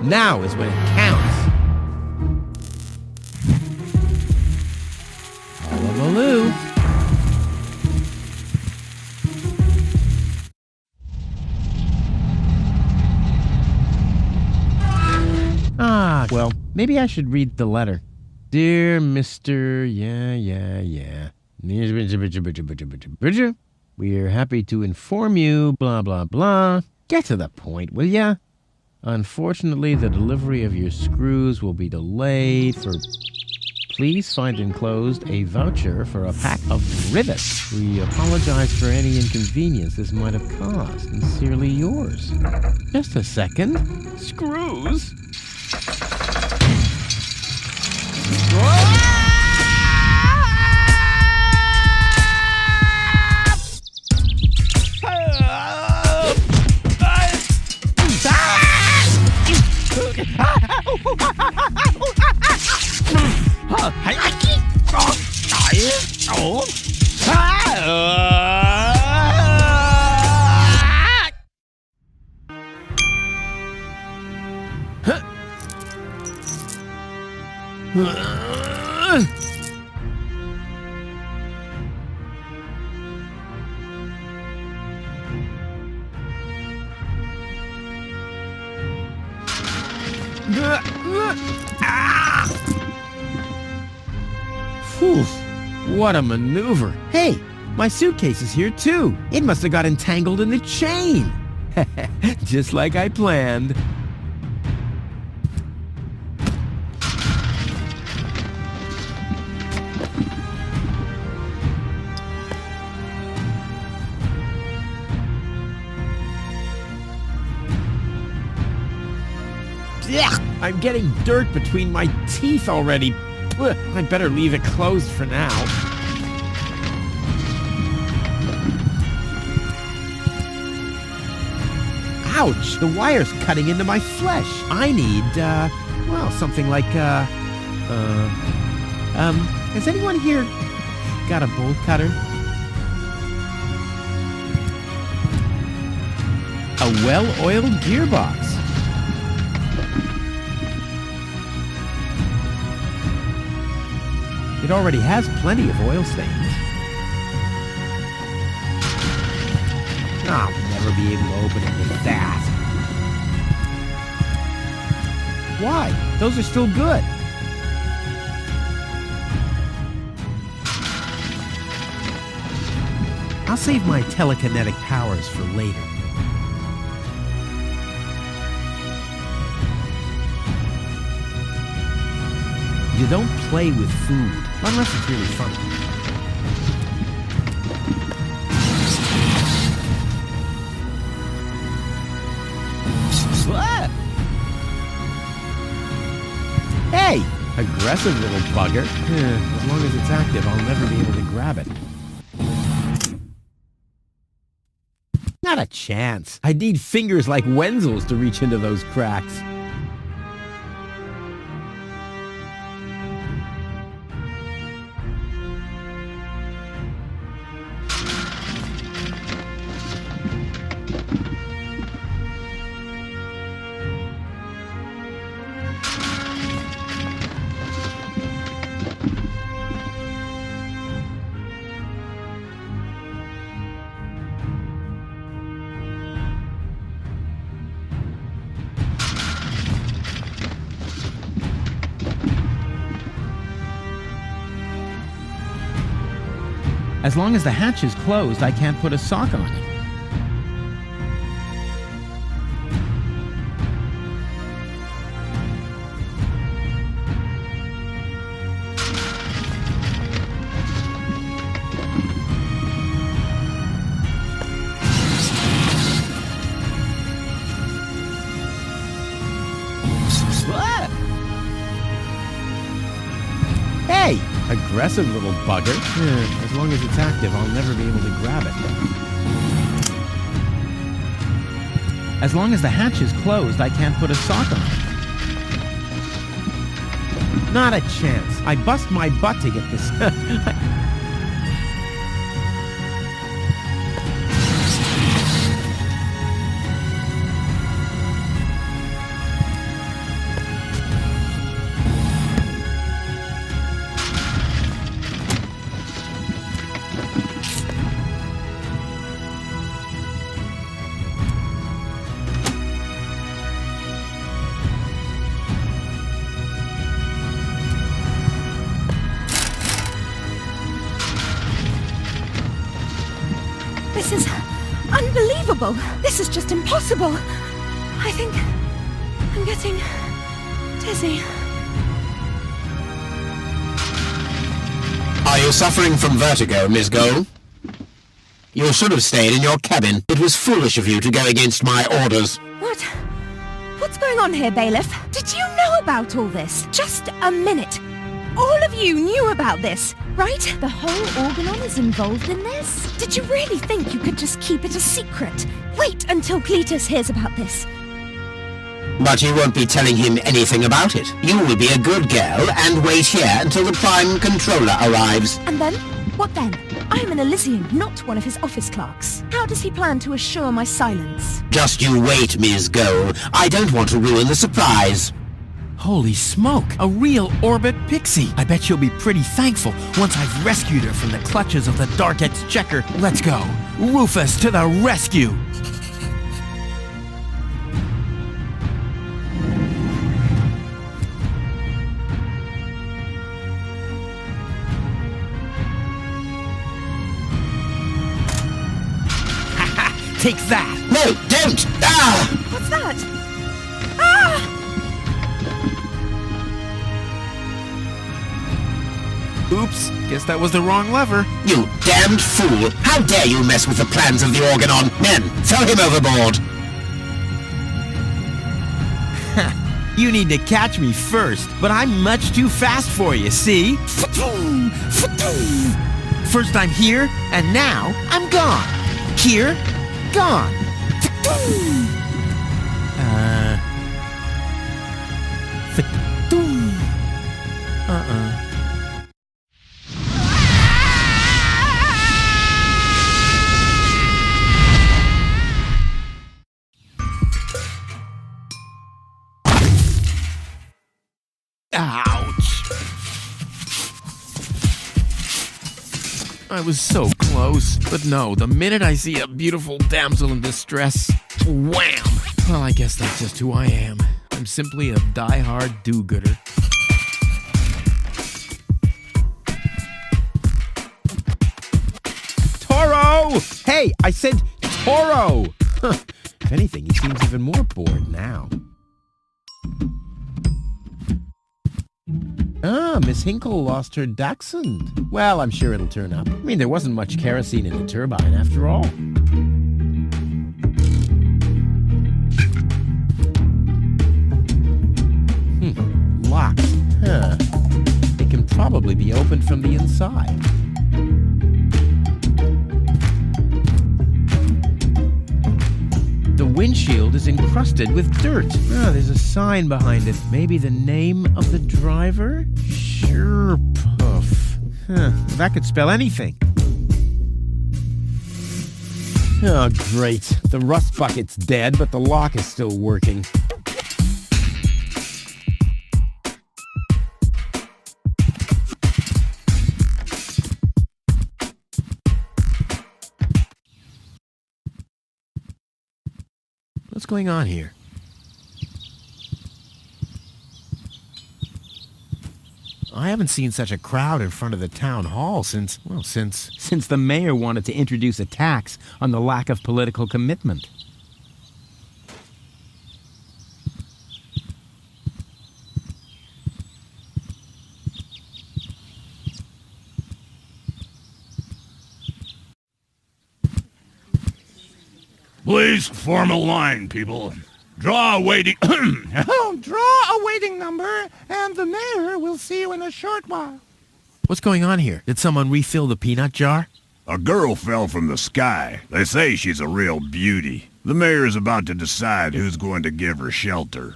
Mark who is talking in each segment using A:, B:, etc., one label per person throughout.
A: Now is when it counts. Hullabaloo. Ah, well, maybe I should read the letter. Dear Mr. Yeah. We are happy to inform you, blah, blah, blah. Get to the point, will ya? Unfortunately, the delivery of your screws will be delayed for... Please find enclosed a voucher for a pack of rivets. We apologize for any inconvenience this might have caused. Sincerely yours. Just a second. Screws? Phew, what a maneuver. Hey, my suitcase is here too. It must have got entangled in the chain. Just like I planned. Ugh, I'm getting dirt between my teeth already. Ugh, I better leave it closed for now. Ouch! The wire's cutting into my flesh. I need, well, something like, has anyone here got a bolt cutter? A well-oiled gearbox. It already has plenty of oil stains. I'll never be able to open it with that. Why? Those are still good. I'll save my telekinetic powers for later. You don't play with food, unless it's really funny. What? Hey! Aggressive little bugger. As long as it's active, I'll never be able to grab it. Not a chance. I'd need fingers like Wenzel's to reach into those cracks. As long as the hatch is closed, I can't put a sock on it. What? Hey! Aggressive little bugger. As long as it's active, I'll never be able to grab it. As long as the hatch is closed, I can't put a sock on it. Not a chance. I bust my butt to get this.
B: This is unbelievable. This is just impossible. I think I'm getting dizzy.
C: Are you suffering from vertigo, Miss Gold? You should have stayed in your cabin. It was foolish of you to go against my orders.
B: What? What's going on here, Bailiff? Did you know about all this? Just a minute. All of you knew about this, right?
D: The whole Organon is involved in this?
B: Did you really think you could just keep it a secret? Wait until Cletus hears about this.
C: But you won't be telling him anything about it. You will be a good girl and wait here until the Prime Controller arrives.
B: And then? What then? I'm an Elysian, not one of his office clerks. How does he plan to assure my silence?
C: Just you wait, Ms. Gold. I don't want to ruin the surprise.
A: Holy smoke! A real orbit pixie! I bet she'll be pretty thankful once I've rescued her from the clutches of the Dark Exchequer. Let's go! Rufus to the rescue! Take that!
C: No, don't! Ah!
B: What's that? Ah!
A: Oops, guess that was the wrong lever.
C: You damned fool! How dare you mess with the plans of the Organon? Men, throw him overboard!
A: You need to catch me first, but I'm much too fast for you, see? First I'm here, and now I'm gone. Here, gone. Ouch. I was so close, but no, the minute I see a beautiful damsel in distress, wham! Well, I guess that's just who I am. I'm simply a die-hard do-gooder. Toro! Hey, I said Toro! If anything, he seems even more bored now. Ah, Miss Hinkle lost her dachshund. Well, I'm sure it'll turn up. I mean, there wasn't much kerosene in the turbine after all. Locked. Huh. It can probably be opened from the inside. The windshield is encrusted with dirt. Ah, there's a sign behind it. Maybe the name of the driver? Sure, Puff. Huh, that could spell anything. Oh, great. The rust bucket's dead, but the lock is still working. What's going on here? I haven't seen such a crowd in front of the town hall since the mayor wanted to introduce a tax on the lack of political commitment.
E: Please form a line, people. Draw a waiting...
F: Draw a waiting number, and the mayor will see you in a short while.
A: What's going on here? Did someone refill the peanut jar?
E: A girl fell from the sky. They say she's a real beauty. The mayor is about to decide who's going to give her shelter.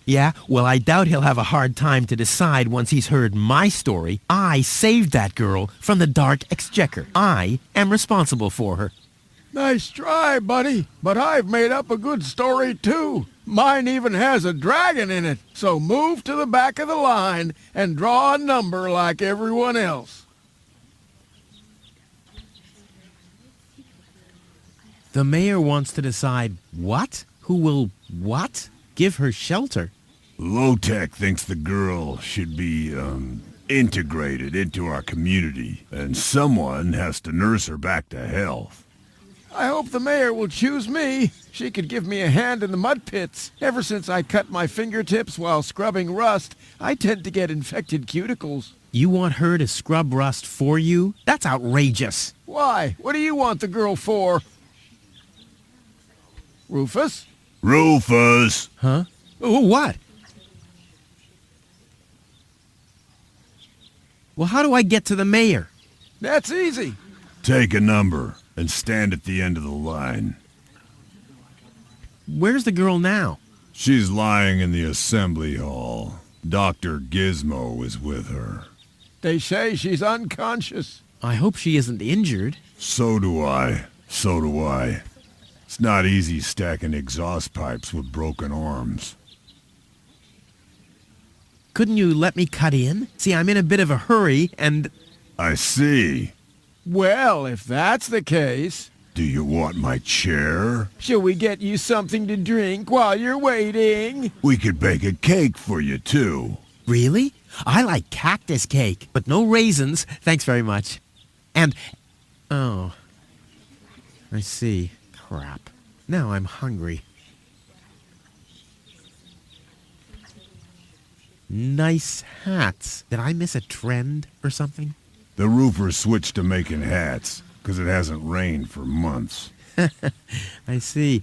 A: Yeah, well, I doubt he'll have a hard time to decide once he's heard my story. I saved that girl from the Dark Exchequer. I am responsible for her.
F: Nice try, buddy, but I've made up a good story, too. Mine even has a dragon in it, so move to the back of the line and draw a number like everyone else.
A: The mayor wants to decide what? Who will what? Give her shelter?
E: Low-Tech thinks the girl should be, integrated into our community, and someone has to nurse her back to health.
F: I hope the mayor will choose me. She could give me a hand in the mud pits. Ever since I cut my fingertips while scrubbing rust, I tend to get infected cuticles.
A: You want her to scrub rust for you? That's outrageous.
F: Why? What do you want the girl for? Rufus?
E: Rufus!
A: Huh? Oh, what? Well, how do I get to the mayor?
F: That's easy.
E: Take a number and stand at the end of the line.
A: Where's the girl now?
E: She's lying in the assembly hall. Dr. Gizmo is with her.
F: They say she's unconscious.
A: I hope she isn't injured.
E: So do I. So do I. It's not easy stacking exhaust pipes with broken arms.
A: Couldn't you let me cut in? See, I'm in a bit of a hurry, and...
E: I see.
F: Well, if that's the case,
E: Do you want my chair?
F: shall we get you something to drink while you're waiting?
E: We could bake a cake for you, too.
A: Really? I like cactus cake, but no raisins. Thanks very much. And... Oh. I see. Crap. Now I'm hungry. Nice hats. Did I miss a trend or something?
E: The roofer switched to making hats, 'cause it hasn't rained for months.
A: I see.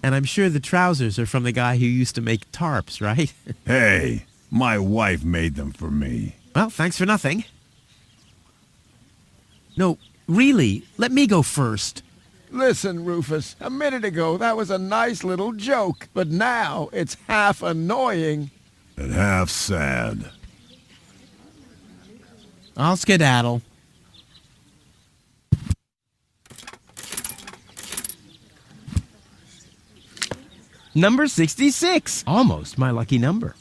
A: And I'm sure the trousers are from the guy who used to make tarps, right?
E: Hey, my wife made them for me.
A: Well, thanks for nothing. No, really, let me go first.
F: Listen, Rufus, a minute ago that was a nice little joke, but now it's half annoying.
E: And half sad.
A: I'll skedaddle. Number 66. Almost my lucky number.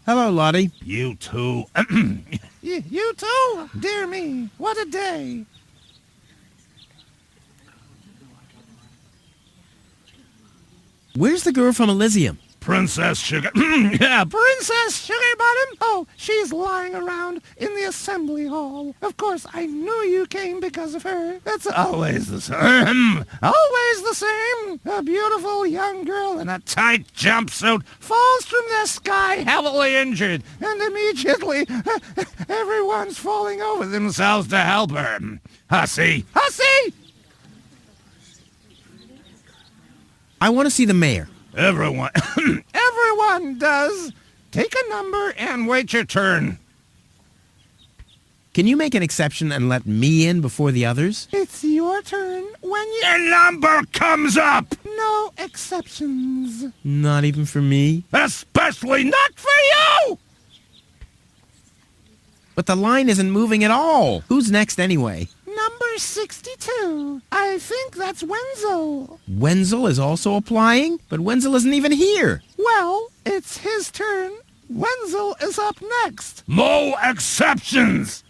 A: Hello, Lottie.
G: You too.
H: You too? Dear me, what a day.
A: Where's the girl from Elysium?
G: Princess Sugar.
H: Yeah, Princess Sugarbottom? Oh, she's lying around in the assembly hall. Of course, I knew you came because of her. That's always the same. Always the same. A beautiful young girl in a
G: Tight jumpsuit.
H: falls from the sky heavily injured, and immediately everyone's falling over
G: Themselves to help her. Hussy.
H: Hussy!
A: I want to see the mayor.
G: Everyone.
H: Everyone does.
G: Take a number and wait your turn.
A: Can you make an exception and let me in before the others?
H: It's your turn when you...
G: Your number comes up.
H: No exceptions.
A: Not even for me.
G: Especially not for you.
A: But the line isn't moving at all. Who's next anyway?
H: Number 62. I think that's Wenzel.
A: Wenzel is also applying? But Wenzel isn't even here.
H: Well, it's his turn. Wenzel is up next.
G: No exceptions.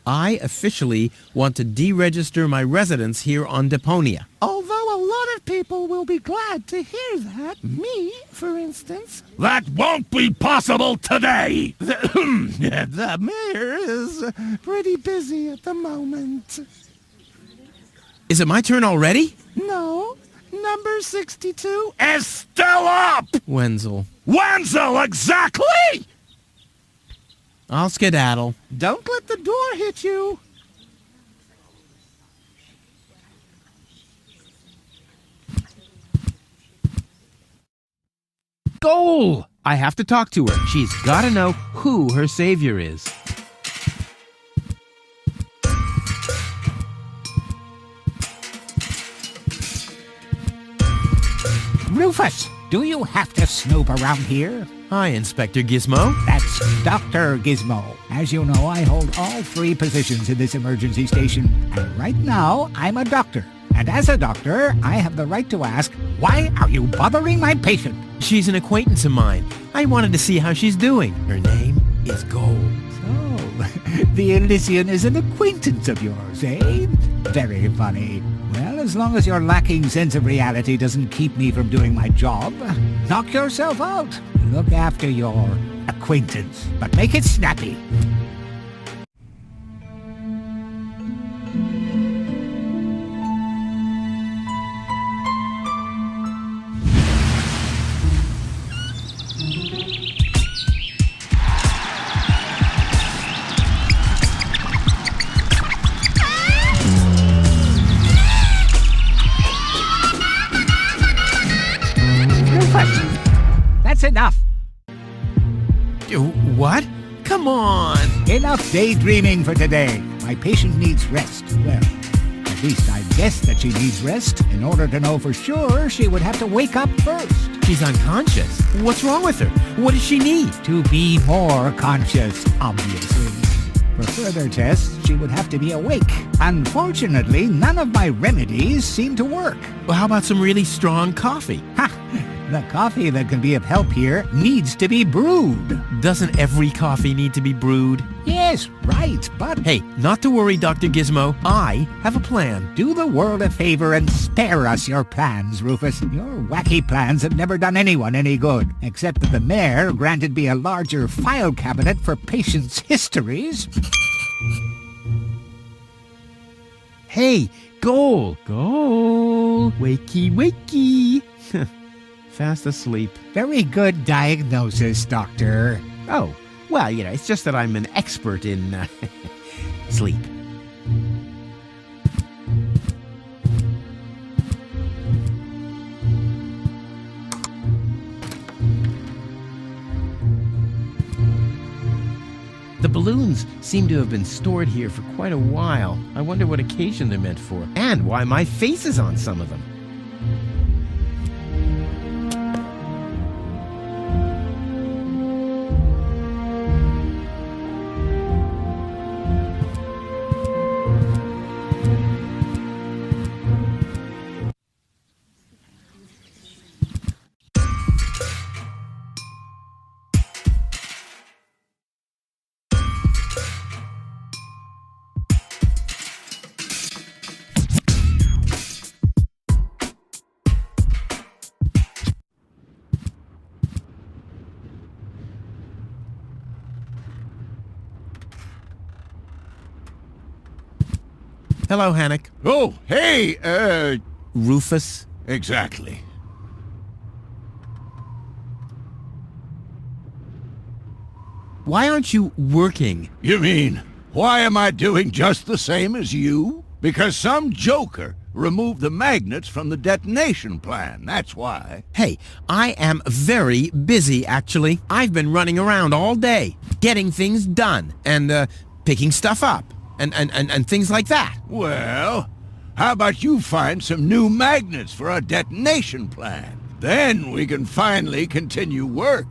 A: I officially want to deregister my residence here on Deponia.
H: Although a lot of people will be glad to hear that. Me, for instance.
G: That won't be possible today.
H: The mayor is pretty busy at the moment.
A: Is it my turn already?
H: No, number 62.
G: Is still up.
A: Wenzel.
G: Wenzel, exactly.
A: I'll skedaddle.
H: Don't let the door hit you.
A: Goal! I have to talk to her. She's got to know who her savior is.
I: Rufus, do you have to snoop around here?
A: Hi, Inspector Gizmo.
I: That's Dr. Gizmo. As you know, I hold all 3 positions in this emergency station. And right now, I'm a doctor. And as a doctor, I have the right to ask, why are you bothering my patient?
A: She's an acquaintance of mine. I wanted to see how she's doing. Her name? is gold.
I: So, the Elysian is an acquaintance of yours, eh? Very funny. Well, as long as your lacking sense of reality doesn't keep me from doing my job, knock yourself out. Look after your acquaintance, but make it snappy. That's enough.
A: What? Come on!
I: Enough daydreaming for today. My patient needs rest. Well, at least I guess that she needs rest. In order to know for sure, she would have to wake up first.
A: She's unconscious. What's wrong with her? What does she need?
I: To be more conscious, obviously. For further tests, she would have to be awake. Unfortunately, none of my remedies seem to work.
A: Well, how about some really strong coffee?
I: Ha! The coffee that can be of help here needs to be brewed.
A: Doesn't every coffee need to be brewed?
I: Yes, right, but...
A: Hey, not to worry, Dr. Gizmo. I have a plan.
I: Do the world a favor and spare us your plans, Rufus. Your wacky plans have never done anyone any good, except that the mayor granted me a larger file cabinet for patients' histories.
A: Hey, goal! Goal! Wakey, wakey! Fast asleep.
I: Very good diagnosis, Doctor.
A: Oh, well, it's just that I'm an expert in sleep. The balloons seem to have been stored here for quite a while. I wonder what occasion they're meant for, and why my face is on some of them. Hello, Hannock.
F: Oh, hey,
A: Rufus.
F: exactly.
A: Why aren't you working?
F: You mean, why am I doing just the same as you? Because some joker removed the magnets from the detonation plan, that's why.
A: Hey, I am very busy, actually. I've been running around all day, getting things done, and, picking stuff up, and things like that.
F: Well, how about you find some new magnets for our detonation plan? Then we can finally continue work.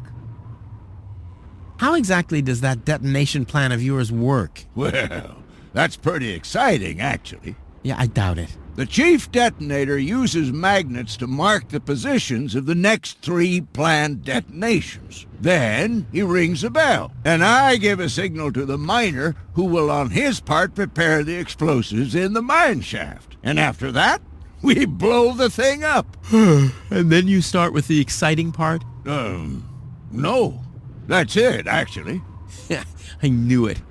A: How exactly does that detonation plan of yours work?
F: Well, that's pretty exciting, actually.
A: Yeah, I doubt it.
F: The chief detonator uses magnets to mark the positions of the next 3 planned detonations. Then he rings a bell, and I give a signal to the miner who will on his part prepare the explosives in the mine shaft. And after that, we blow the thing up.
A: And then you start with the exciting part?
F: No. That's it, actually.
A: Yeah, I knew it.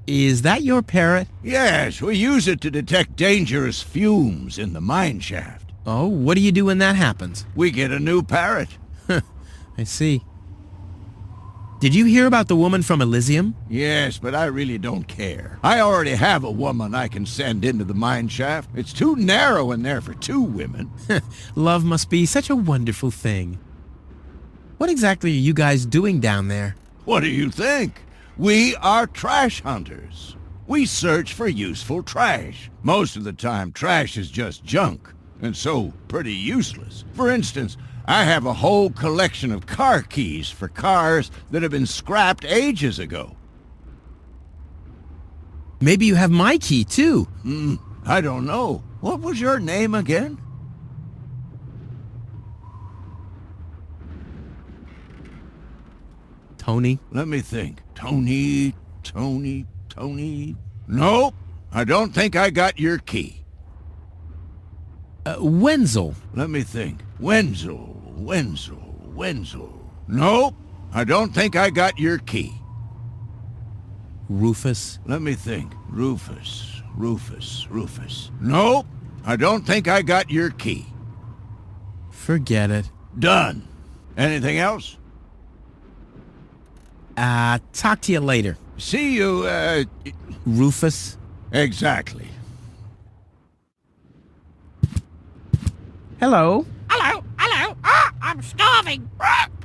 A: Is that your parrot?
F: Yes, we use it to detect dangerous fumes in the mine shaft.
A: Oh, what do you do when that happens?
F: We get a new parrot.
A: I see. Did you hear about the woman from Elysium?
F: Yes, but I really don't care. I already have a woman I can send into the mine shaft. It's too narrow in there for 2 women.
A: Love must be such a wonderful thing. What exactly are you guys doing down there?
F: What do you think? We are trash hunters. We search for useful trash. Most of the time, trash is just junk, and so pretty useless. For instance, I have a whole collection of car keys for cars that have been scrapped ages ago.
A: Maybe you have my key, too.
F: I don't know. What was your name again?
A: Tony?
F: Let me think. Tony. Nope. I don't think I got your key.
A: Wenzel.
F: Let me think. Wenzel. Nope. I don't think I got your key.
A: Rufus.
F: Let me think. Rufus. Nope. I don't think I got your key.
A: Forget it.
F: Done. Anything else?
A: Talk to you later.
F: See you,
A: Rufus.
F: Exactly.
A: Hello.
H: Hello. I'm starving.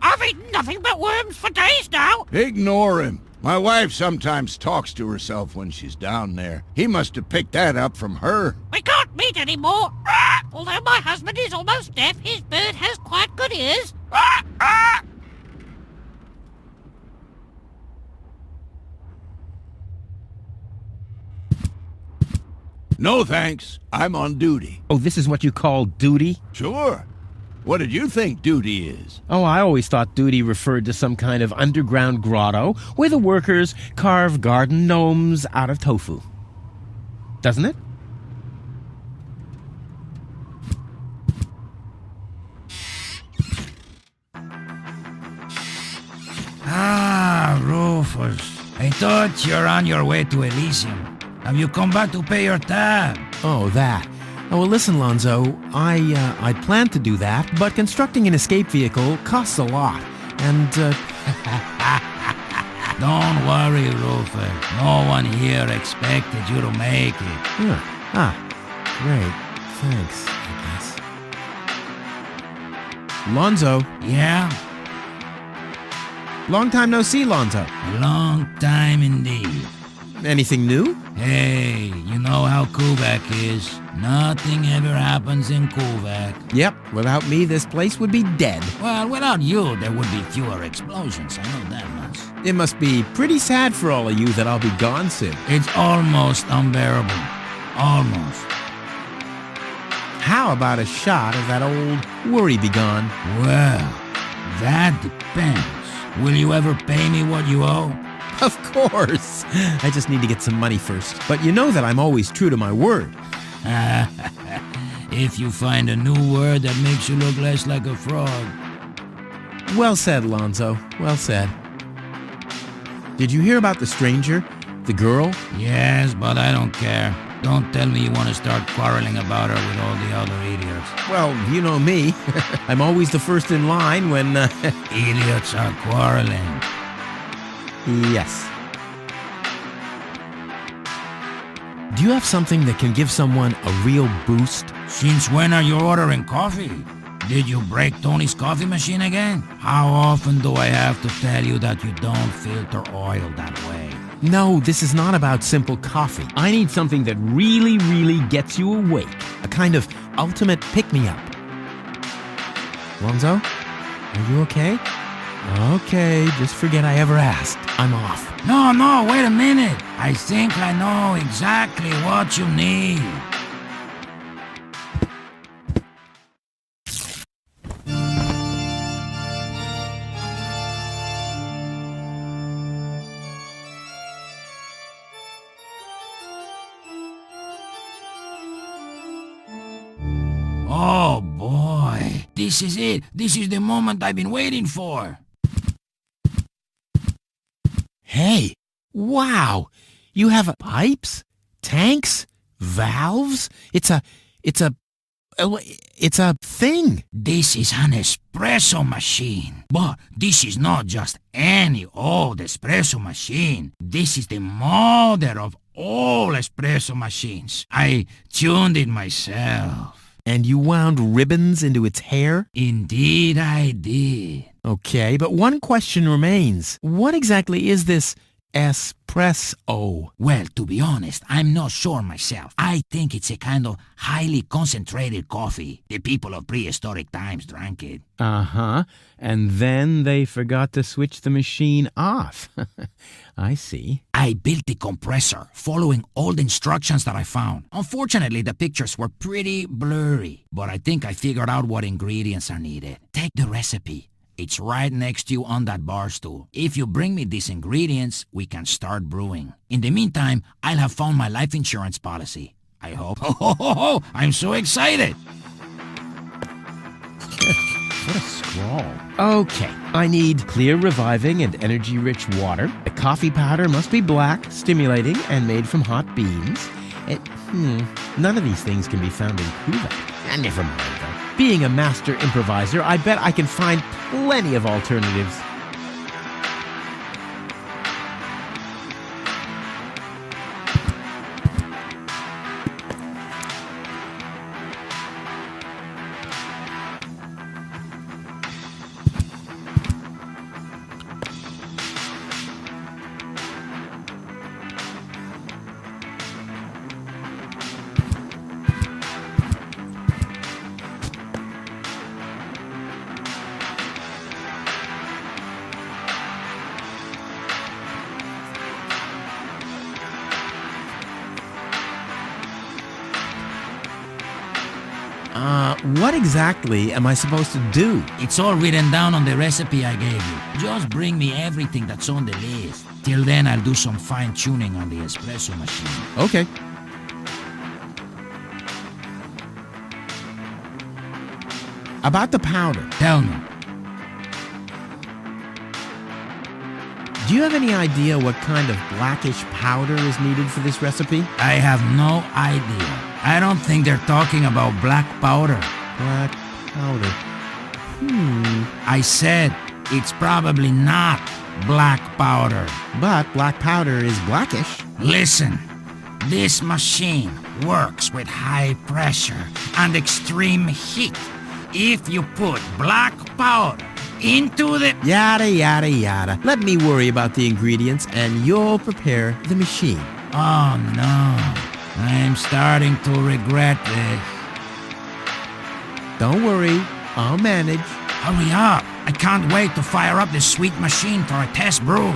H: I've eaten nothing but worms for days now.
F: Ignore him. My wife sometimes talks to herself when she's down there. He must have picked that up from her.
H: We can't meet anymore. Although my husband is almost deaf, his bird has quite good ears.
F: No thanks. I'm on duty.
A: Oh, this is what you call duty?
F: Sure. What did you think duty is?
A: Oh, I always thought duty referred to some kind of underground grotto where the workers carve garden gnomes out of tofu. Doesn't it?
J: Ah, Rufus. I thought you're on your way to Elysium. Have you come back to pay your tab?
A: Oh, that. Oh, well, listen, Lonzo. I planned to do that, but constructing an escape vehicle costs a lot. And,
J: Don't worry, Rufus. No one here expected you to make it.
A: Great. Thanks, I guess. Lonzo.
J: Yeah?
A: Long time no see, Lonzo.
J: Long time indeed.
A: Anything new?
J: Hey, you know how Kuvak is. Nothing ever happens in Kuvak.
A: Yep. Without me, this place would be dead.
J: Well, without you, there would be fewer explosions. I know that much.
A: It must be pretty sad for all of you that I'll be gone soon.
J: It's almost unbearable. Almost.
A: How about a shot of that old worry be gone?
J: Well, that depends. Will you ever pay me what you owe?
A: Of course. I just need to get some money first. But you know that I'm always true to my word.
J: If you find a new word that makes you look less like a frog.
A: Well said, Lonzo. Well said. Did you hear about the stranger? The girl?
J: Yes, but I don't care. Don't tell me you want to start quarreling about her with all the other idiots.
A: Well, you know me. I'm always the first in line when...
J: Idiots are quarreling.
A: Yes. Do you have something that can give someone a real boost?
J: Since when are you ordering coffee? Did you break Tony's coffee machine again? How often do I have to tell you that you don't filter oil that way?
A: No, this is not about simple coffee. I need something that really, really gets you awake. A kind of ultimate pick-me-up. Lonzo, are you okay? Okay, just forget I ever asked. I'm off.
J: No, wait a minute. I think I know exactly what you need. Oh boy, this is it. This is the moment I've been waiting for.
A: Hey, wow! You have pipes, tanks, valves. It's a thing.
J: This is an espresso machine. But this is not just any old espresso machine. This is the mother of all espresso machines. I tuned it myself.
A: And you wound ribbons into its hair?
J: Indeed I did.
A: Okay, but one question remains. What exactly is this espresso?
J: Well, to be honest, I'm not sure myself. I think it's a kind of highly concentrated coffee. The people of prehistoric times drank it.
A: Uh-huh. And then they forgot to switch the machine off. I see.
J: I built the compressor, following all the instructions that I found. Unfortunately, the pictures were pretty blurry, but I think I figured out what ingredients are needed. Take the recipe It's right next to you on that bar stool. If you bring me these ingredients, we can start brewing. In the meantime, I'll have found my life insurance policy. I hope. Oh, I'm so excited.
A: What a scrawl. Okay, I need clear, reviving, and energy-rich water. The coffee powder must be black, stimulating, and made from hot beans. None of these things can be found in Cuba. Never mind, though. Being a master improviser, I bet I can find plenty of alternatives. What exactly am I supposed to do?
J: It's all written down on the recipe I gave you. Just bring me everything that's on the list. Till then, I'll do some fine-tuning on the espresso machine.
A: Okay. About the powder.
J: Tell me.
A: Do you have any idea what kind of blackish powder is needed for this recipe?
J: I have no idea. I don't think they're talking about black powder.
A: Black powder.
J: I said it's probably not black powder.
A: But black powder is blackish.
J: Listen, this machine works with high pressure and extreme heat. If you put black powder into the...
A: Yada, yada, yada. Let me worry about the ingredients and you'll prepare the machine.
J: Oh no, I'm starting to regret this.
A: Don't worry, I'll manage.
J: Hurry up! I can't wait to fire up this sweet machine for a test brew.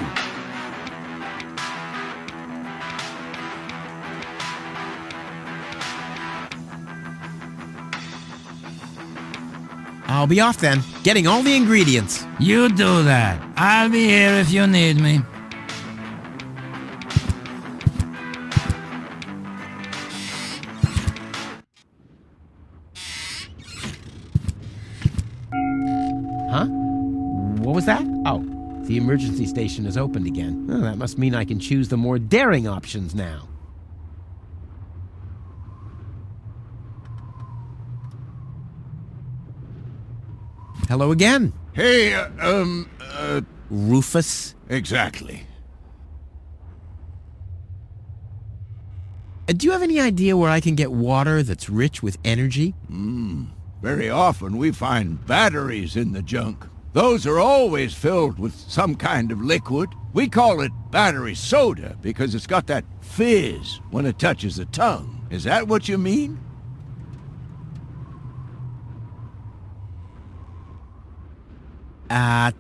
A: I'll be off then, getting all the ingredients.
J: You do that. I'll be here if you need me.
A: Huh? What was that? Oh, the emergency station is opened again. Oh, that must mean I can choose the more daring options now. Hello again.
F: Hey,
A: Rufus.
F: exactly.
A: Do you have any idea where I can get water that's rich with energy?
F: Very often we find batteries in the junk. Those are always filled with some kind of liquid. We call it battery soda because it's got that fizz when it touches the tongue. Is that what you mean?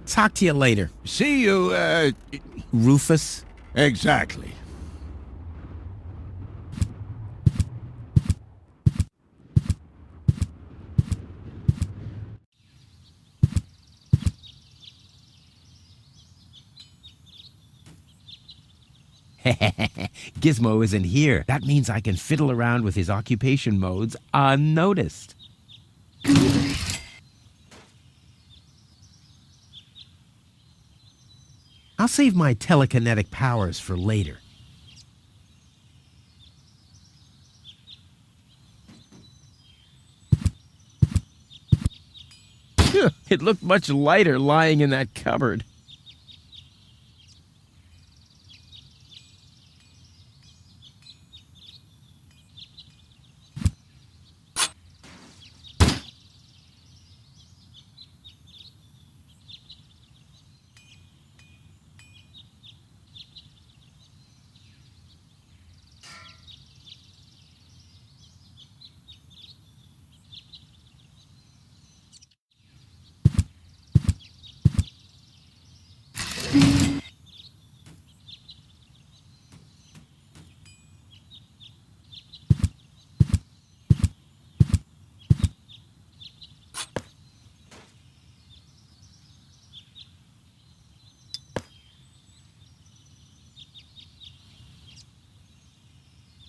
A: Talk to you later.
F: See you,
A: Rufus.
F: exactly.
A: Gizmo isn't here. That means I can fiddle around with his occupation modes unnoticed. I'll save my telekinetic powers for later. It looked much lighter lying in that cupboard.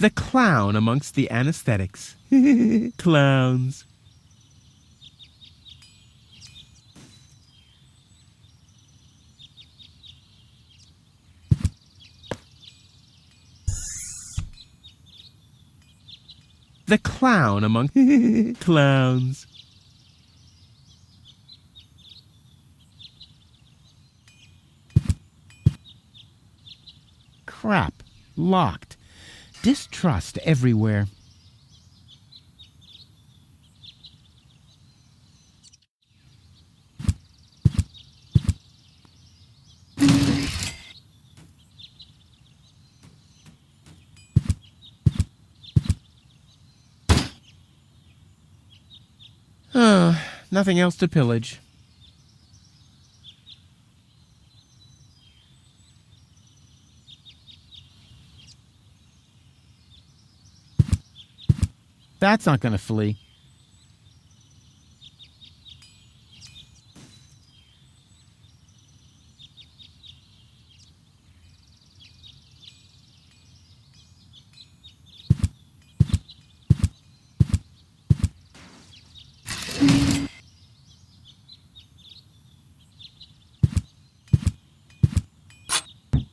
A: The clown amongst the anesthetics. Clowns. The clown among clowns. Crap. Locked. Distrust everywhere. Nothing else to pillage. That's not going to flee.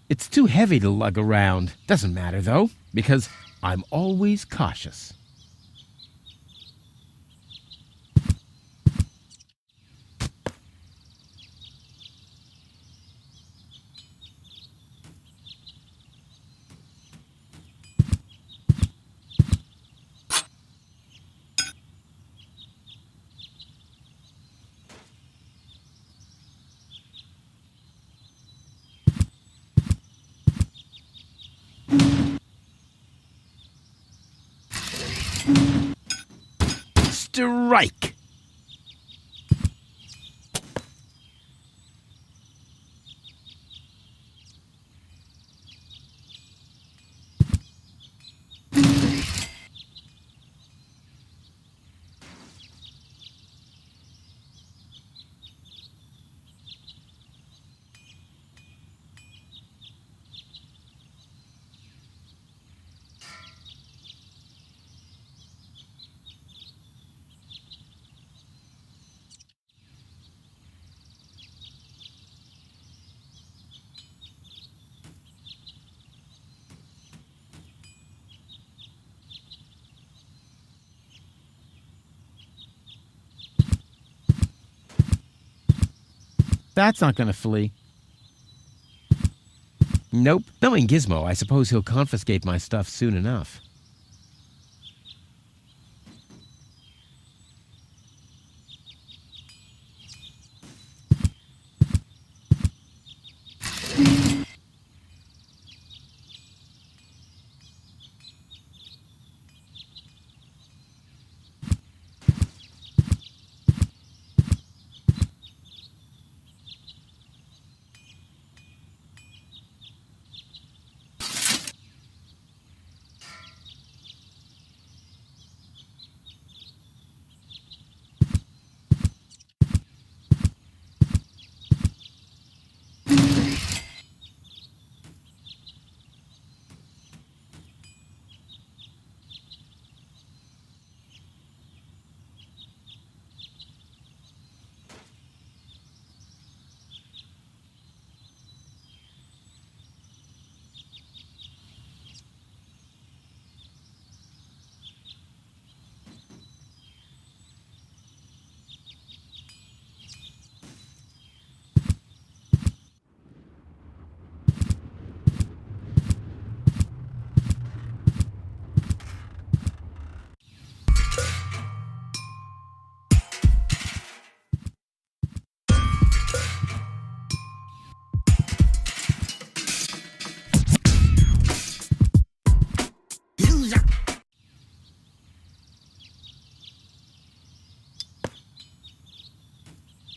A: It's too heavy to lug around. Doesn't matter, though, because I'm always cautious. Strike! That's not going to flee. Nope. Knowing Gizmo, I suppose he'll confiscate my stuff soon enough.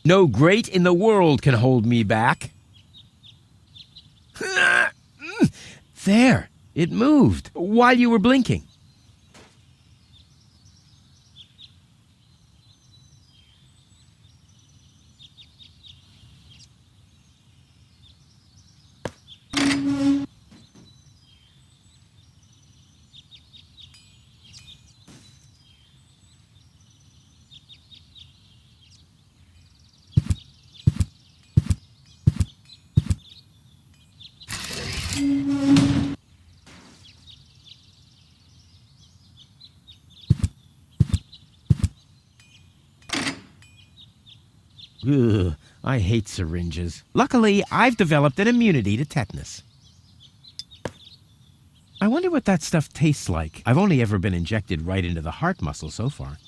A: No great in the world can hold me back. There, it moved while you were blinking. Ugh, I hate syringes. Luckily, I've developed an immunity to tetanus. I wonder what that stuff tastes like. I've only ever been injected right into the heart muscle so far.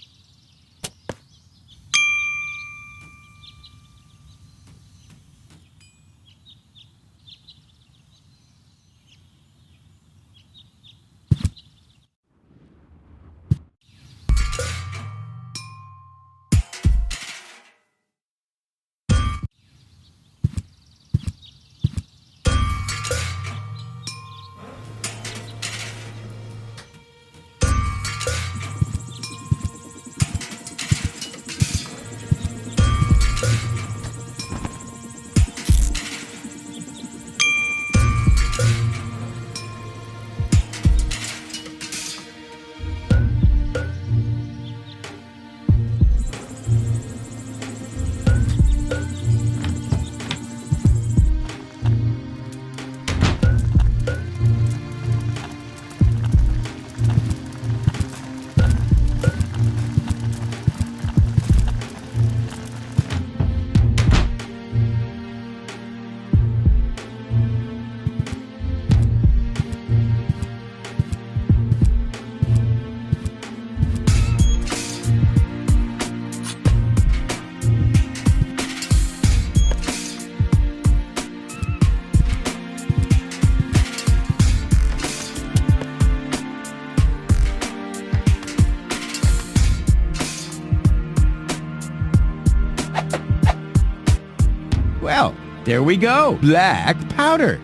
A: Well, there we go. Black powder.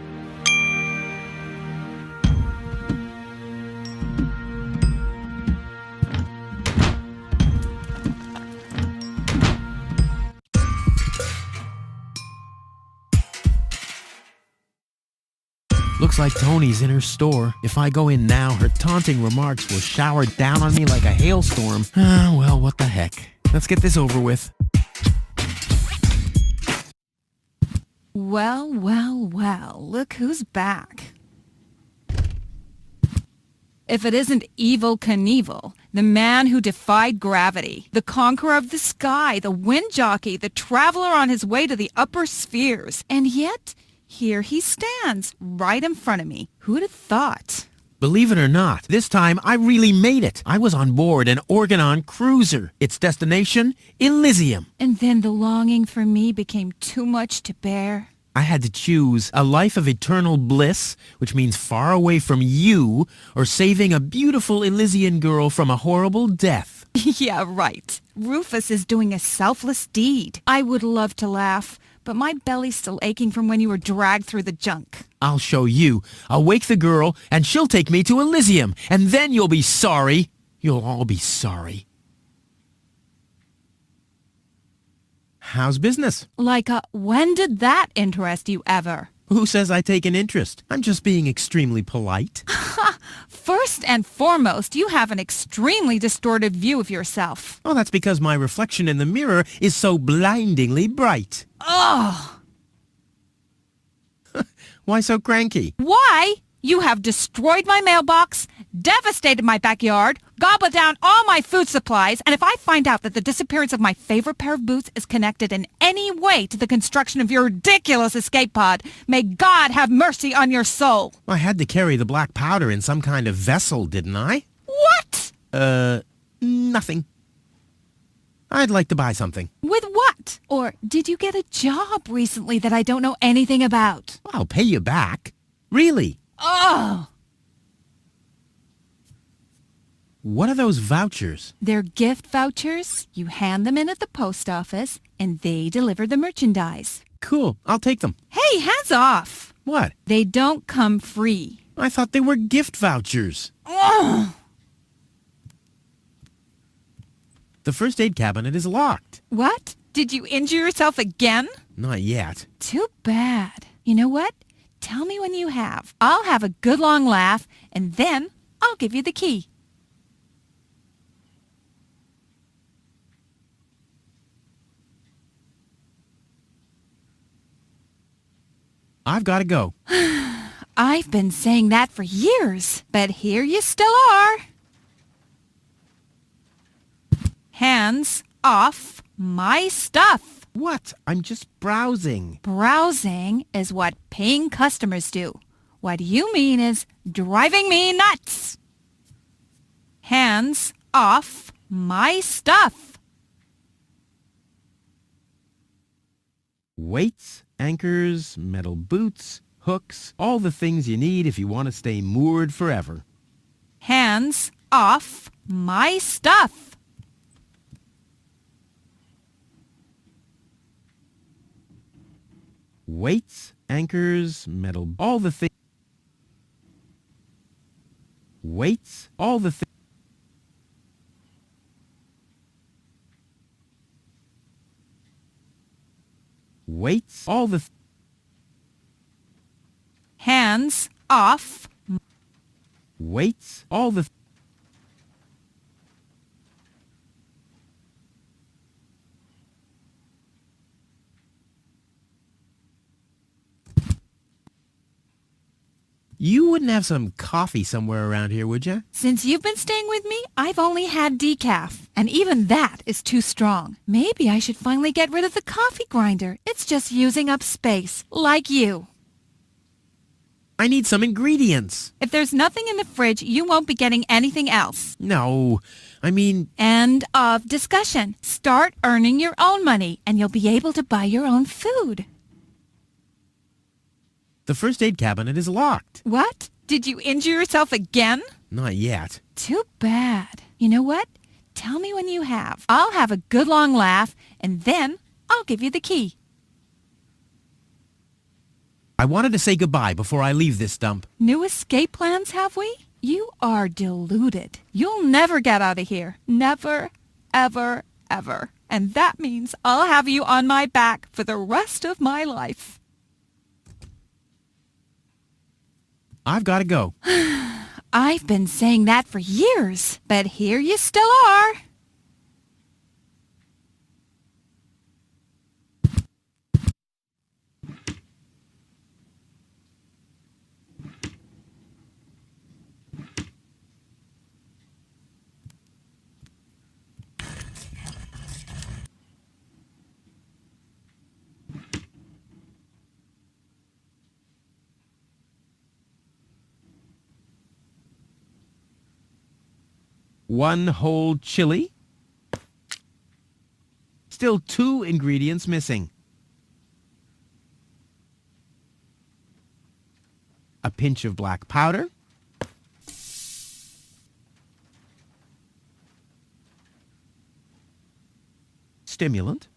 A: Looks like Tony's in her store. If I go in now, her taunting remarks will shower down on me like a hailstorm. Ah, well, what the heck. Let's get this over with.
B: Well, well, well, look who's back. If it isn't Evel Knievel, the man who defied gravity, the conqueror of the sky, the wind jockey, the traveler on his way to the upper spheres. And yet, here he stands, right in front of me. Who'd have thought?
A: Believe it or not, this time I really made it. I was on board an Organon cruiser. Its destination, Elysium.
B: And then the longing for me became too much to bear.
A: I had to choose a life of eternal bliss, which means far away from you, or saving a beautiful Elysian girl from a horrible death.
B: Yeah, right. Rufus is doing a selfless deed. I would love to laugh, but my belly's still aching from when you were dragged through the junk.
A: I'll show you. I'll wake the girl, and she'll take me to Elysium, and then you'll be sorry. You'll all be sorry. How's business?
B: Like, when did that interest you ever?
A: Who says I take an interest? I'm just being extremely polite.
B: First and foremost, you have an extremely distorted view of yourself.
A: Oh, that's because my reflection in the mirror is so blindingly bright.
B: Oh!
A: Why so cranky?
B: Why? You have destroyed my mailbox, devastated my backyard, gobbled down all my food supplies, and if I find out that the disappearance of my favorite pair of boots is connected in any way to the construction of your ridiculous escape pod, may God have mercy on your soul.
A: I had to carry the black powder in some kind of vessel, didn't I?
B: What?
A: Nothing. I'd like to buy something.
B: With what? Or did you get a job recently that I don't know anything about?
A: I'll pay you back. Really?
B: Oh!
A: What are those vouchers?
B: They're gift vouchers. You hand them in at the post office, and they deliver the merchandise.
A: Cool. I'll take them.
B: Hey, hands off!
A: What?
B: They don't come free.
A: I thought they were gift vouchers.
B: Ugh.
A: The first aid cabinet is locked.
B: What? Did you injure yourself again?
A: Not yet.
B: Too bad. You know what? Tell me when you have. I'll have a good long laugh, and then I'll give you the key.
A: I've got to go.
B: I've been saying that for years, but here you still are. Hands off my stuff.
A: What? I'm just browsing.
B: Browsing is what paying customers do. What you mean is driving me nuts. Hands off my stuff.
A: Weights, anchors, metal boots, hooks, all the things you need if you want to stay moored forever.
B: Hands off my stuff.
A: Weights, anchors, metal, all the things. Weights, all the things. Weights, all the
B: Hands off.
A: weights, all the You wouldn't have some coffee somewhere around here, would you?
B: Since you've been staying with me, I've only had decaf. And even that is too strong. Maybe I should finally get rid of the coffee grinder. It's just using up space, like you.
A: I need some ingredients.
B: If there's nothing in the fridge, you won't be getting anything else.
A: No, I mean,
B: End of discussion. Start earning your own money, and you'll be able to buy your own food.
A: the first aid cabinet is locked.
B: What? Did you injure yourself again?
A: Not yet.
B: Too bad. You know what? Tell me when you have. I'll have a good long laugh, and then I'll give you the key.
A: I wanted to say goodbye before I leave this dump.
B: New escape plans, have we? You are deluded. You'll never get out of here. Never, ever, ever. And that means I'll have you on my back for the rest of my life.
A: I've got to go.
B: I've been saying that for years, but here you still are.
A: One whole chili. Still 2 ingredients missing. A pinch of black powder. Stimulant.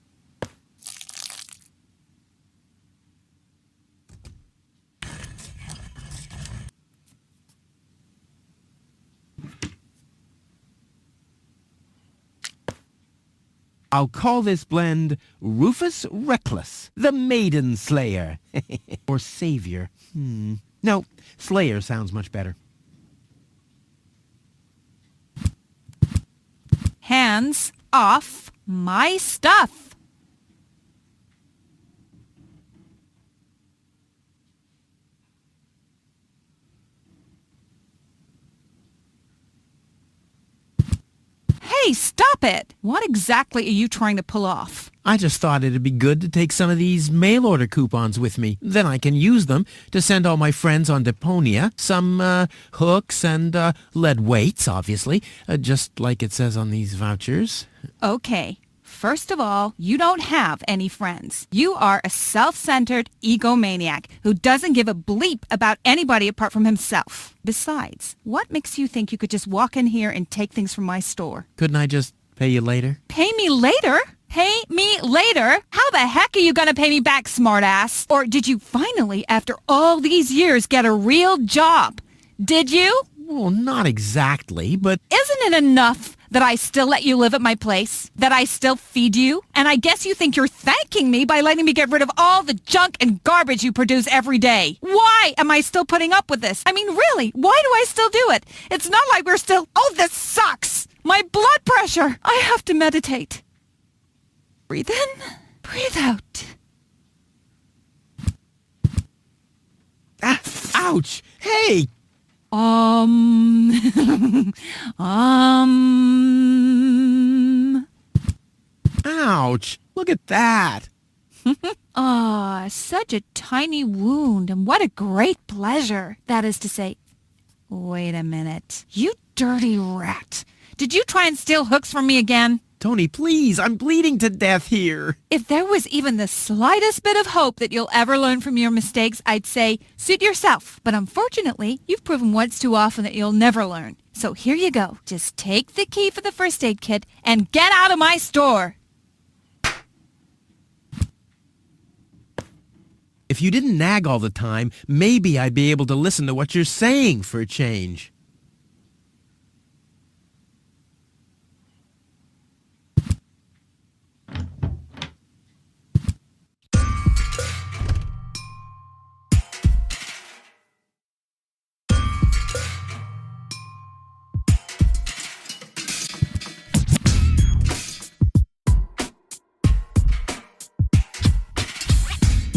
A: I'll call this blend Rufus Reckless, the Maiden Slayer. Or Savior. No, Slayer sounds much better.
B: Hands off my stuff. Hey, stop it! What exactly are you trying to pull off?
A: I just thought it'd be good to take some of these mail order coupons with me. Then I can use them to send all my friends on Deponia some hooks and lead weights, obviously, just like it says on these vouchers.
B: Okay, first of all, you don't have any friends. You are a self-centered egomaniac who doesn't give a bleep about anybody apart from himself. Besides, what makes you think you could just walk in here and take things from my store?
A: Couldn't I just pay you later?
B: Pay me later? Pay me later? How the heck are you gonna pay me back, smartass? Or did you finally, after all these years, get a real job? Did you?
A: Well, not exactly, but...
B: Isn't it enough that I still let you live at my place? That I still feed you? And I guess you think you're thanking me by letting me get rid of all the junk and garbage you produce every day. Why am I still putting up with this? I mean, really, why do I still do it? It's not like we're still... Oh, this sucks! My blood pressure! I have to meditate. Breathe in, breathe out.
A: Ah, ouch! Hey! Ouch! Look at that.
B: Ah, such a tiny wound, and what a great pleasure. That is to say, wait a minute. You dirty rat. Did you try and steal hooks from me again?
A: Tony, please, I'm bleeding to death here.
B: If there was even the slightest bit of hope that you'll ever learn from your mistakes, I'd say, suit yourself. But unfortunately, you've proven once too often that you'll never learn. So here you go. Just take the key for the first aid kit and get out of my store.
A: If you didn't nag all the time, maybe I'd be able to listen to what you're saying for a change.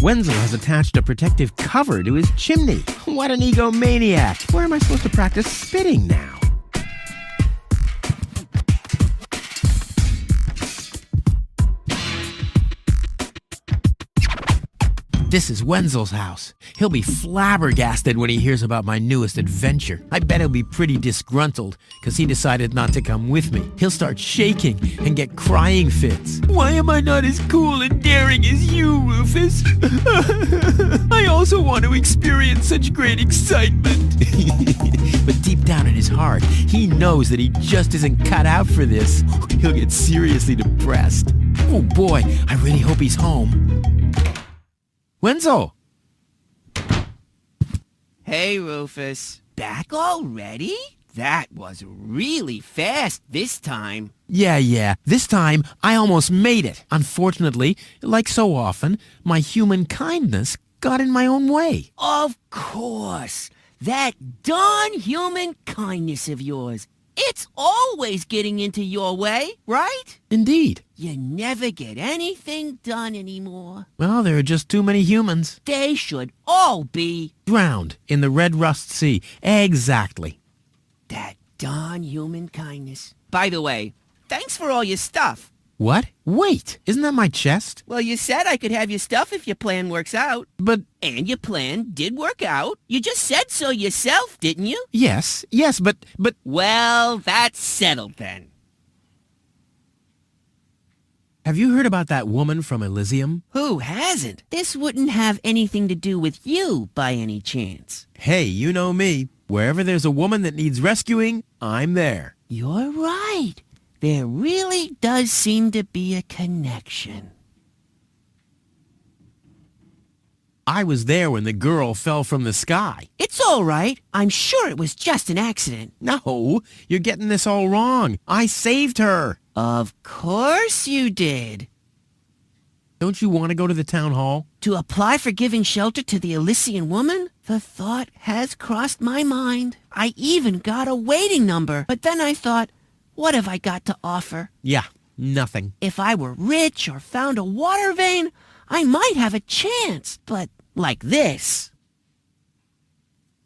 A: Wenzel has attached a protective cover to his chimney. What an egomaniac! Where am I supposed to practice spitting now? This is Wenzel's house. He'll be flabbergasted when he hears about my newest adventure. I bet he'll be pretty disgruntled, because he decided not to come with me. He'll start shaking and get crying fits. Why am I not as cool and daring as you, Rufus? I also want to experience such great excitement. But deep down in his heart, he knows that he just isn't cut out for this. He'll get seriously depressed. Oh boy, I really hope he's home. Wenzel!
K: Hey, Rufus. Back already? That was really fast this time.
A: Yeah. This time, I almost made it. Unfortunately, like so often, my human kindness got in my own way.
K: Of course. That darn human kindness of yours. It's always getting into your way, right?
A: Indeed.
K: You never get anything done anymore.
A: Well, there are just too many humans.
K: They should all be
A: Drowned in the Red Rust Sea. Exactly.
K: that darn human kindness. By the way, thanks for all your stuff.
A: What? Wait, isn't that my chest?
K: Well, you said I could have your stuff if your plan works out.
A: But...
K: And your plan did work out. You just said so yourself, didn't you?
A: Yes, but...
K: Well, that's settled then.
A: Have you heard about that woman from Elysium?
K: Who hasn't? This wouldn't have anything to do with you by any chance.
A: Hey, you know me. Wherever there's a woman that needs rescuing, I'm there.
K: You're right. There really does seem to be a connection.
A: I was there when the girl fell from the sky.
K: It's all right. I'm sure it was just an accident.
A: No, you're getting this all wrong. I saved her.
K: Of course you did.
A: Don't you want to go to the town hall?
K: To apply for giving shelter to the Elysian woman? The thought has crossed my mind. I even got a waiting number. But then I thought, what have I got to offer?
A: Yeah, nothing.
K: If I were rich or found a water vein, I might have a chance. But like this.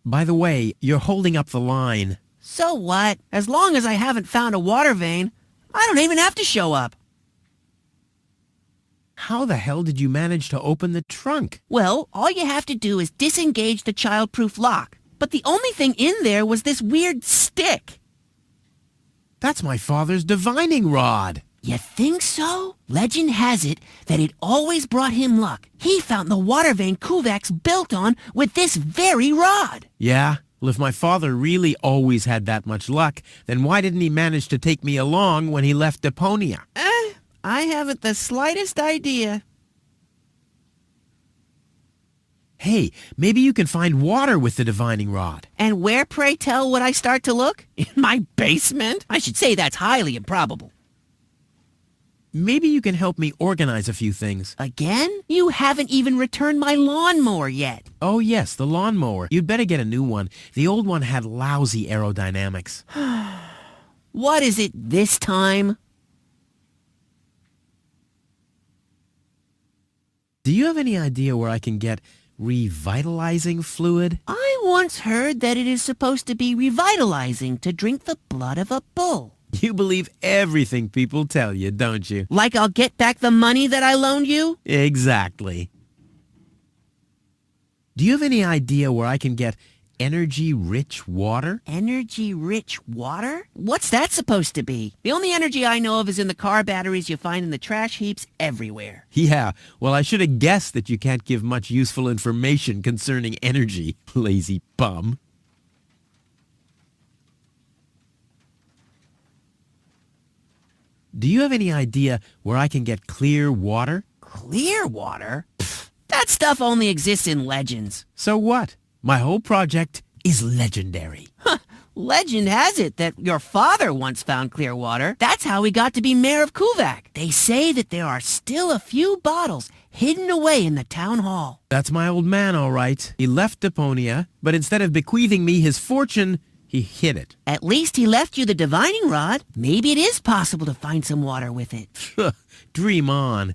A: By the way, you're holding up the line.
K: So what? As long as I haven't found a water vein, I don't even have to show up.
A: How the hell did you manage to open the trunk?
K: Well, all you have to do is disengage the child-proof lock. But the only thing in there was this weird stick.
A: That's my father's divining rod.
K: You think so? Legend has it that it always brought him luck. He found the water vein Kuvak's built on with this very rod.
A: Yeah? Well, if my father really always had that much luck, then why didn't he manage to take me along when he left Deponia?
K: I haven't the slightest idea.
A: Hey, maybe you can find water with the divining rod.
K: And where, pray tell, would I start to look? In my basement? I should say that's highly improbable.
A: Maybe you can help me organize a few things.
K: Again? You haven't even returned my lawnmower yet.
A: Oh yes, the lawnmower. You'd better get a new one. The old one had lousy aerodynamics.
K: What is it this time?
A: Do you have any idea where I can get revitalizing fluid?
K: I once heard that it is supposed to be revitalizing to drink the blood of a bull.
A: You believe everything people tell you, don't you?
K: Like I'll get back the money that I loaned you?
A: Exactly. Do you have any idea where I can get energy-rich water?
K: Energy-rich water? What's that supposed to be? The only energy I know of is in the car batteries you find in the trash heaps everywhere.
A: Yeah, well, I should have guessed that you can't give much useful information concerning energy, lazy bum. Do you have any idea where I can get clear water?
K: Clear water? Pfft, that stuff only exists in legends.
A: So what? My whole project is legendary.
K: Legend has it that your father once found clear water. That's how he got to be mayor of Kuvak. They say that there are still a few bottles hidden away in the town hall.
A: That's my old man, all right. He left Deponia, but instead of bequeathing me his fortune, he hid it.
K: At least he left you the divining rod. Maybe it is possible to find some water with it.
A: Dream on.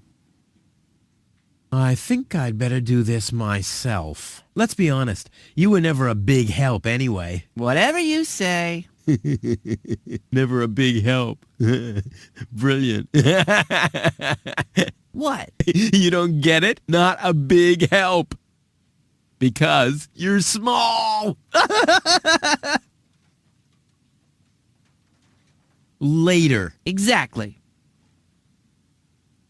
A: I think I'd better do this myself. Let's be honest, you were never a big help anyway.
K: Whatever you say.
A: Never a big help. Brilliant.
K: What?
A: You don't get it? Not a big help. Because you're small. Later.
K: Exactly.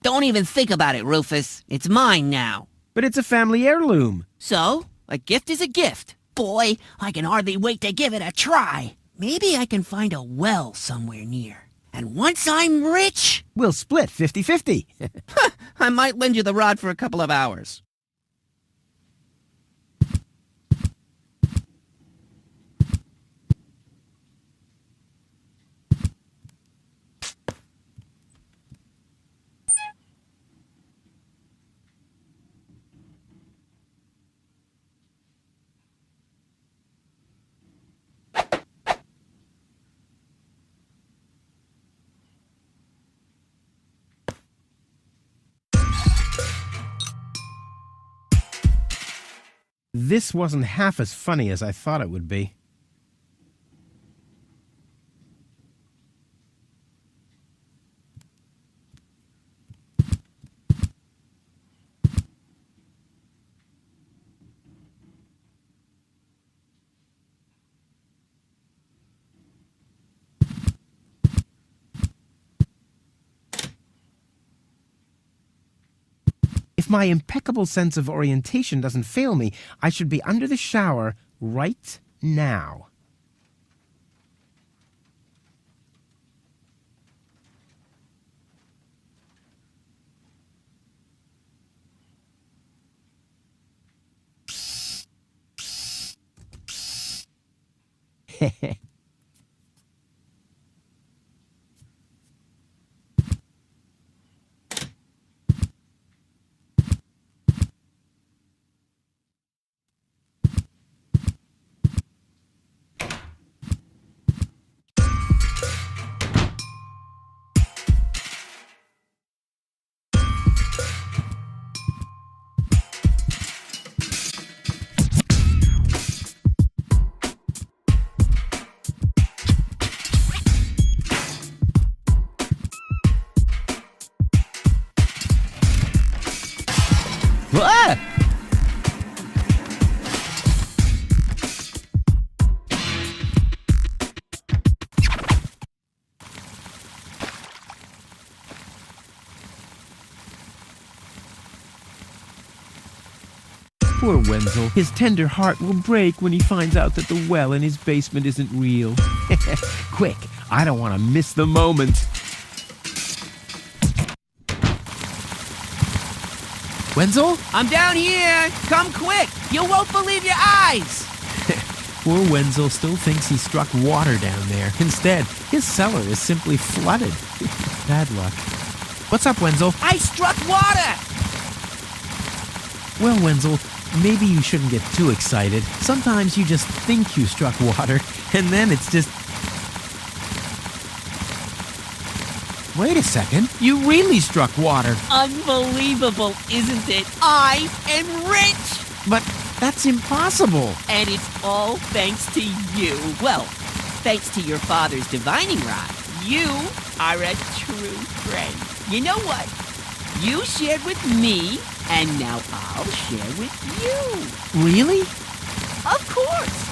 K: Don't even think about it, Rufus. It's mine now.
A: But it's a family heirloom.
K: So, a gift is a gift. Boy, I can hardly wait to give it a try. Maybe I can find a well somewhere near. And once I'm rich...
A: We'll split 50-50.
K: I might lend you the rod for a couple of hours.
A: This wasn't half as funny as I thought it would be. If my impeccable sense of orientation doesn't fail me, I should be under the shower right now. Heh. Ah! Poor Wenzel. His tender heart will break when he finds out that the well in his basement isn't real. Quick, I don't want to miss the moment. Wenzel?
K: I'm down here! Come quick! You won't believe your eyes!
A: Poor Wenzel still thinks he struck water down there. Instead, his cellar is simply flooded. Bad luck. What's up, Wenzel?
K: I struck water!
A: Well, Wenzel, maybe you shouldn't get too excited. Sometimes you just think you struck water, and then it's just... Wait a second. You really struck water.
K: Unbelievable, isn't it? I am rich!
A: But that's impossible.
K: And it's all thanks to you. Well, thanks to your father's divining rod. You are a true friend. You know what? You shared with me, and now I'll share with you.
A: Really?
K: Of course.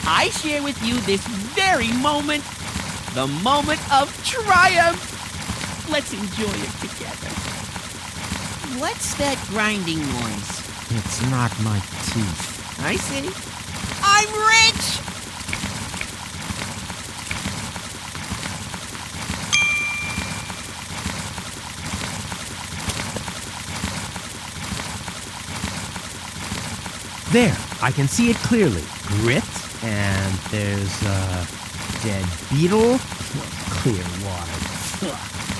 K: I share with you this very moment, the moment of triumph. Let's enjoy it together. What's that grinding noise?
A: It's not my teeth.
K: I see. I'm rich!
A: There, I can see it clearly. Grit, and there's a dead beetle. Clear water. Ugh.